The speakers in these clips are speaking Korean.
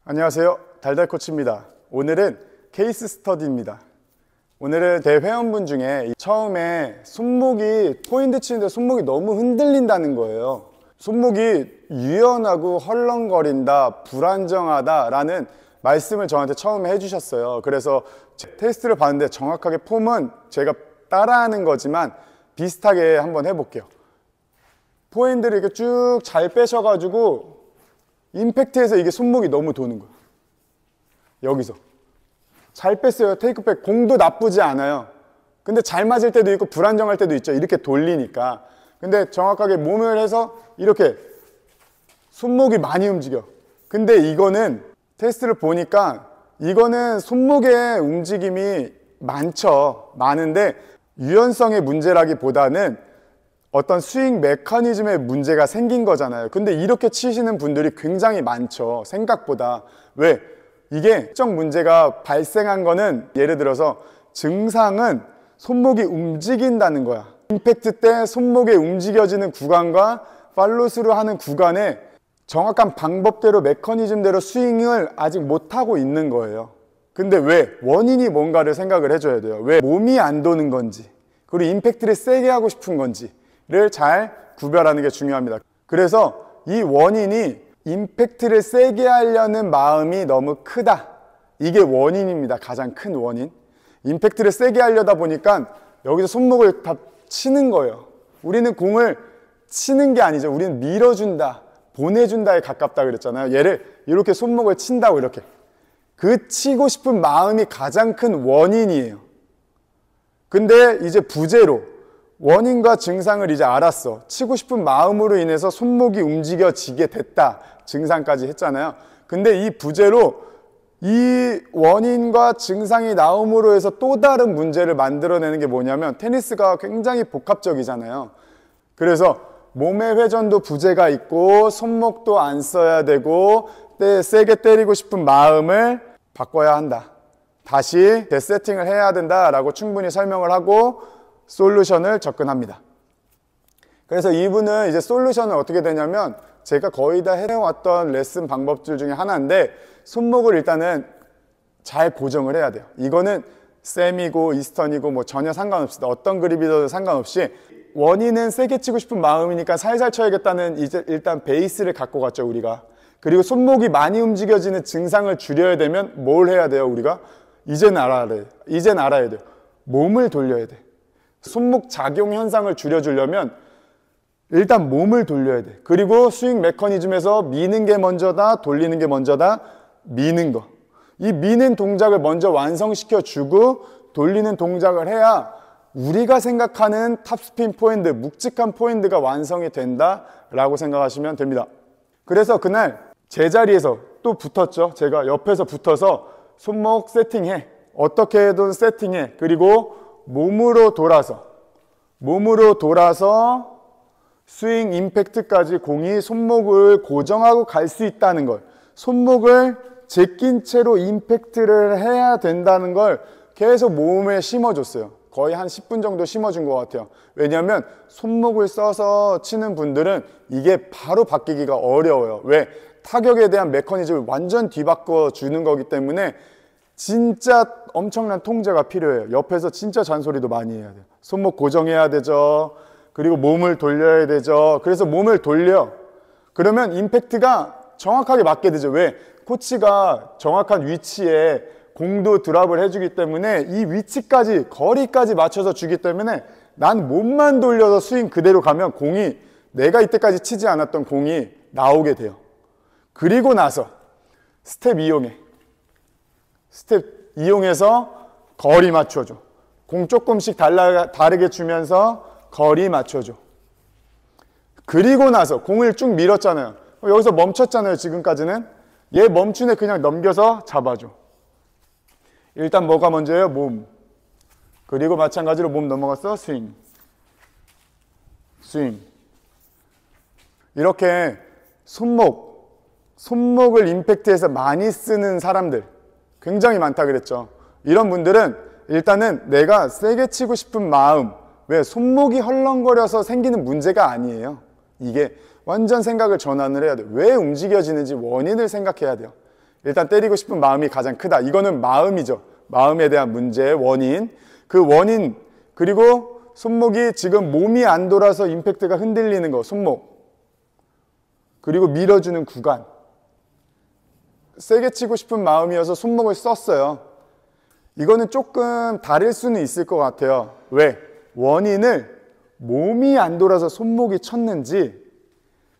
안녕하세요, 달달코치입니다. 오늘은 케이스 스터디입니다. 오늘은 제 회원분 중에 처음에 손목이 포인트 치는데 손목이 너무 흔들린다는 거예요. 손목이 유연하고 헐렁거린다, 불안정하다 라는 말씀을 저한테 처음에 해주셨어요. 그래서 테스트를 봤는데 정확하게 폼은 제가 따라하는 거지만 비슷하게 한번 해볼게요. 포핸드를 이렇게 쭉 잘 빼셔가지고 임팩트에서 이게 손목이 너무 도는 거예요. 여기서 잘 뺐어요. 테이크백 공도 나쁘지 않아요. 근데 잘 맞을 때도 있고 불안정할 때도 있죠. 이렇게 돌리니까. 근데 정확하게 몸을 해서 이렇게 손목이 많이 움직여. 근데 이거는 테스트를 보니까 이거는 손목의 움직임이 많은데 유연성의 문제라기보다는 어떤 스윙 메커니즘에 문제가 생긴 거잖아요. 근데 이렇게 치시는 분들이 굉장히 많죠. 생각보다. 왜? 이게 특정 문제가 발생한 거는 예를 들어서 증상은 손목이 움직인다는 거야. 임팩트 때 손목에 움직여지는 구간과 팔로스루 하는 구간에 정확한 방법대로 메커니즘대로 스윙을 아직 못하고 있는 거예요. 근데 왜? 원인이 뭔가를 생각을 해줘야 돼요. 왜 몸이 안 도는 건지, 그리고 임팩트를 세게 하고 싶은 건지를 잘 구별하는 게 중요합니다. 그래서 이 원인이 임팩트를 세게 하려는 마음이 너무 크다. 이게 원인입니다. 가장 큰 원인. 임팩트를 세게 하려다 보니까 여기서 손목을 다 치는 거예요. 우리는 공을 치는 게 아니죠. 우리는 밀어준다, 보내준다에 가깝다 그랬잖아요. 얘를 이렇게 손목을 친다고 이렇게. 그 치고 싶은 마음이 가장 큰 원인이에요. 근데 이제 부재로 원인과 증상을 이제 알았어. 치고 싶은 마음으로 인해서 손목이 움직여지게 됐다. 증상까지 했잖아요. 근데 이 부재로 이 원인과 증상이 나옴으로 해서 또 다른 문제를 만들어내는 게 뭐냐면 테니스가 굉장히 복합적이잖아요. 그래서 몸의 회전도 부재가 있고 손목도 안 써야 되고 세게 때리고 싶은 마음을 바꿔야 한다. 다시 재세팅을 해야 된다라고 충분히 설명을 하고 솔루션을 접근합니다. 그래서 이분은 이제 솔루션은 어떻게 되냐면 제가 거의 다 해왔던 레슨 방법들 중에 하나인데 손목을 일단은 잘 고정을 해야 돼요. 이거는 셈이고 이스턴이고 뭐 전혀 상관없습니다. 어떤 그립이든 상관없이 원인은 세게 치고 싶은 마음이니까 살살 쳐야겠다는 이제 일단 베이스를 갖고 갔죠, 우리가. 그리고 손목이 많이 움직여지는 증상을 줄여야 되면 뭘 해야 돼요, 우리가? 이젠 알아야 돼요. 몸을 돌려야 돼. 손목 작용 현상을 줄여주려면 일단 몸을 돌려야 돼. 그리고 스윙 메커니즘에서 미는 게 먼저다, 돌리는 게 먼저다, 미는 거. 이 미는 동작을 먼저 완성시켜 주고 돌리는 동작을 해야 우리가 생각하는 탑스핀 포핸드, 묵직한 포핸드가 완성이 된다라고 생각하시면 됩니다. 그래서 그날 제자리에서 또 붙었죠. 제가 옆에서 붙어서 손목 세팅해. 어떻게든 세팅해. 그리고 몸으로 돌아서 스윙 임팩트까지 공이 손목을 고정하고 갈 수 있다는 걸, 손목을 제낀 채로 임팩트를 해야 된다는 걸 계속 몸에 심어줬어요. 거의 한 10분 정도 심어준 것 같아요. 왜냐하면 손목을 써서 치는 분들은 이게 바로 바뀌기가 어려워요. 왜? 타격에 대한 메커니즘을 완전 뒤바꿔 주는 거기 때문에 진짜 엄청난 통제가 필요해요. 옆에서 진짜 잔소리도 많이 해야 돼요. 손목 고정해야 되죠. 그리고 몸을 돌려야 되죠. 그래서 몸을 돌려. 그러면 임팩트가 정확하게 맞게 되죠. 왜? 코치가 정확한 위치에 공도 드랍을 해주기 때문에 이 위치까지, 거리까지 맞춰서 주기 때문에 난 몸만 돌려서 스윙 그대로 가면 공이, 내가 이때까지 치지 않았던 공이 나오게 돼요. 그리고 나서 스텝 이용해서 거리 맞춰줘. 공 조금씩 다르게 주면서 거리 맞춰줘. 그리고 나서 공을 쭉 밀었잖아요. 여기서 멈췄잖아요. 지금까지는. 얘 멈춘 애 그냥 넘겨서 잡아줘. 일단 뭐가 먼저예요? 몸. 그리고 마찬가지로 몸 넘어갔어. 스윙. 이렇게 손목을 임팩트해서 많이 쓰는 사람들 굉장히 많다 그랬죠. 이런 분들은 일단은 내가 세게 치고 싶은 마음, 왜? 손목이 헐렁거려서 생기는 문제가 아니에요. 이게 완전 생각을 전환을 해야 돼요. 왜 움직여지는지 원인을 생각해야 돼요. 일단 때리고 싶은 마음이 가장 크다. 이거는 마음이죠. 마음에 대한 문제의 원인. 그 원인, 그리고 손목이 지금 몸이 안 돌아서 임팩트가 흔들리는 거, 손목. 그리고 밀어주는 구간. 세게 치고 싶은 마음이어서 손목을 썼어요. 이거는 조금 다를 수는 있을 것 같아요. 왜? 원인을 몸이 안 돌아서 손목이 쳤는지,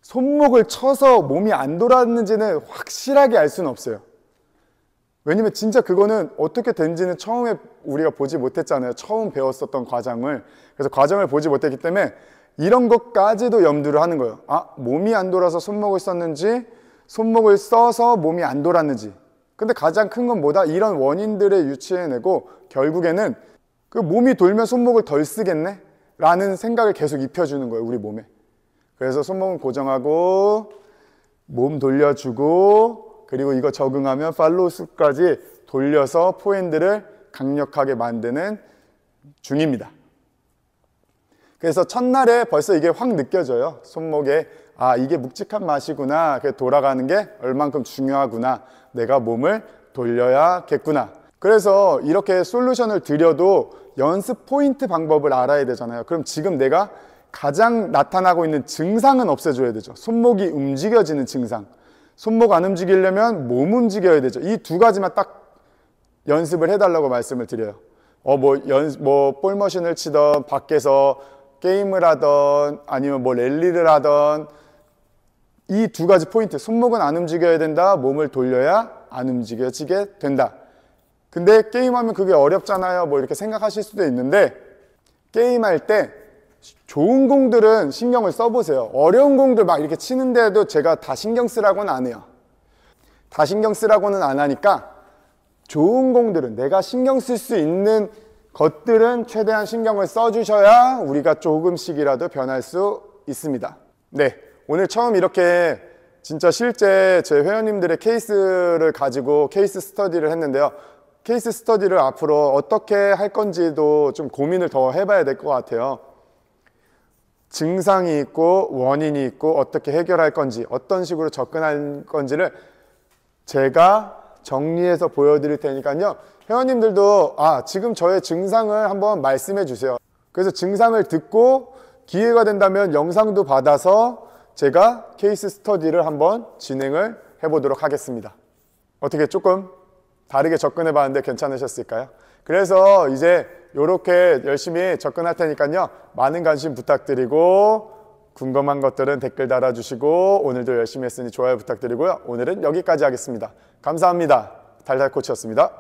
손목을 쳐서 몸이 안 돌았는지는 확실하게 알 수는 없어요. 왜냐면 진짜 그거는 어떻게 된지는 처음에 우리가 보지 못했잖아요. 처음 배웠었던 과정을. 그래서 과정을 보지 못했기 때문에 이런 것까지도 염두를 하는 거예요. 아, 몸이 안 돌아서 손목을 썼는지, 손목을 써서 몸이 안 돌았는지. 근데 가장 큰 건 뭐다? 이런 원인들을 유추해내고 결국에는 그 몸이 돌면 손목을 덜 쓰겠네? 라는 생각을 계속 입혀주는 거예요, 우리 몸에. 그래서 손목은 고정하고 몸 돌려주고, 그리고 이거 적응하면 팔로우 숲까지 돌려서 포핸드를 강력하게 만드는 중입니다. 그래서 첫날에 벌써 이게 확 느껴져요. 손목에 아, 이게 묵직한 맛이구나. 돌아가는 게 얼만큼 중요하구나. 내가 몸을 돌려야겠구나. 그래서 이렇게 솔루션을 드려도 연습 포인트 방법을 알아야 되잖아요. 그럼 지금 내가 가장 나타나고 있는 증상은 없애줘야 되죠. 손목이 움직여지는 증상. 손목 안 움직이려면 몸 움직여야 되죠. 이 두 가지만 딱 연습을 해달라고 말씀을 드려요. 볼머신을 치던, 밖에서 게임을 하던, 아니면 랠리를 하던, 이 두 가지 포인트. 손목은 안 움직여야 된다. 몸을 돌려야 안 움직여지게 된다. 근데 게임하면 그게 어렵잖아요. 이렇게 생각하실 수도 있는데, 게임할 때 좋은 공들은 신경을 써보세요. 어려운 공들 막 이렇게 치는데도 제가 다 신경 쓰라고는 안 해요. 다 신경 쓰라고는 안 하니까 좋은 공들은, 내가 신경 쓸 수 있는 것들은 최대한 신경을 써주셔야 우리가 조금씩이라도 변할 수 있습니다. 네, 오늘 처음 이렇게 진짜 실제 제 회원님들의 케이스를 가지고 케이스 스터디를 했는데요. 케이스 스터디를 앞으로 어떻게 할 건지도 좀 고민을 더 해봐야 될 것 같아요. 증상이 있고 원인이 있고 어떻게 해결할 건지, 어떤 식으로 접근할 건지를 제가 정리해서 보여드릴 테니까요. 회원님들도 지금 저의 증상을 한번 말씀해 주세요. 그래서 증상을 듣고 기회가 된다면 영상도 받아서 제가 케이스 스터디를 한번 진행을 해보도록 하겠습니다. 어떻게 조금 다르게 접근해 봤는데 괜찮으셨을까요? 그래서 이제 이렇게 열심히 접근할 테니까요. 많은 관심 부탁드리고, 궁금한 것들은 댓글 달아주시고, 오늘도 열심히 했으니 좋아요 부탁드리고요. 오늘은 여기까지 하겠습니다. 감사합니다. 달달코치였습니다.